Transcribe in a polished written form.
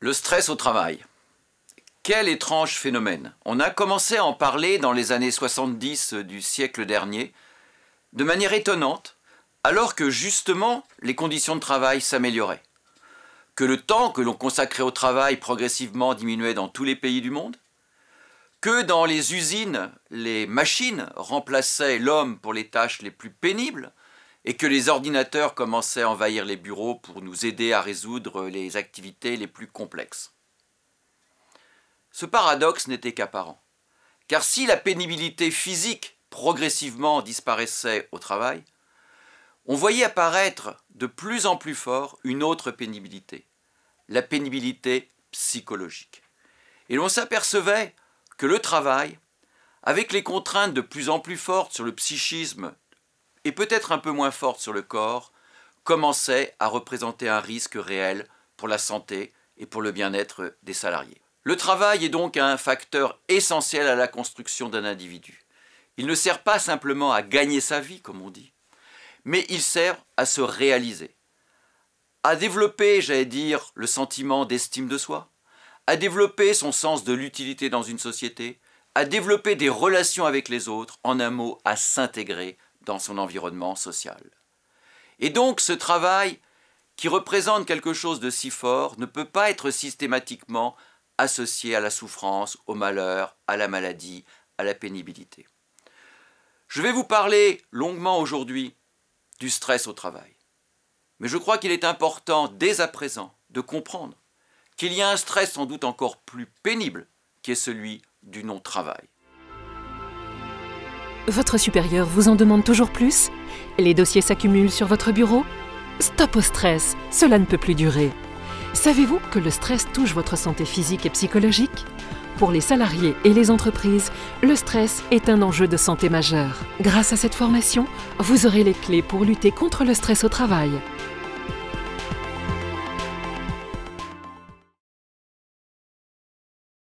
Le stress au travail. Quel étrange phénomène. On a commencé à en parler dans les années 70 du siècle dernier, de manière étonnante, alors que justement les conditions de travail s'amélioraient. Que le temps que l'on consacrait au travail progressivement diminuait dans tous les pays du monde, que dans les usines, les machines remplaçaient l'homme pour les tâches les plus pénibles, et que les ordinateurs commençaient à envahir les bureaux pour nous aider à résoudre les activités les plus complexes. Ce paradoxe n'était qu'apparent, car si la pénibilité physique progressivement disparaissait au travail, on voyait apparaître de plus en plus fort une autre pénibilité, la pénibilité psychologique. Et l'on s'apercevait que le travail, avec les contraintes de plus en plus fortes sur le psychisme et peut-être un peu moins fortes sur le corps, commençait à représenter un risque réel pour la santé et pour le bien-être des salariés. Le travail est donc un facteur essentiel à la construction d'un individu. Il ne sert pas simplement à gagner sa vie, comme on dit, mais il sert à se réaliser, à développer, j'allais dire, le sentiment d'estime de soi, à développer son sens de l'utilité dans une société, à développer des relations avec les autres, en un mot, à s'intégrer dans son environnement social. Et donc ce travail, qui représente quelque chose de si fort, ne peut pas être systématiquement associé à la souffrance, au malheur, à la maladie, à la pénibilité. Je vais vous parler longuement aujourd'hui du stress au travail. Mais je crois qu'il est important, dès à présent, de comprendre qu'il y a un stress sans doute encore plus pénible, qui est celui du non-travail. Votre supérieur vous en demande toujours plus? Les dossiers s'accumulent sur votre bureau? Stop au stress, cela ne peut plus durer. Savez-vous que le stress touche votre santé physique et psychologique? Pour les salariés et les entreprises, le stress est un enjeu de santé majeur. Grâce à cette formation, vous aurez les clés pour lutter contre le stress au travail.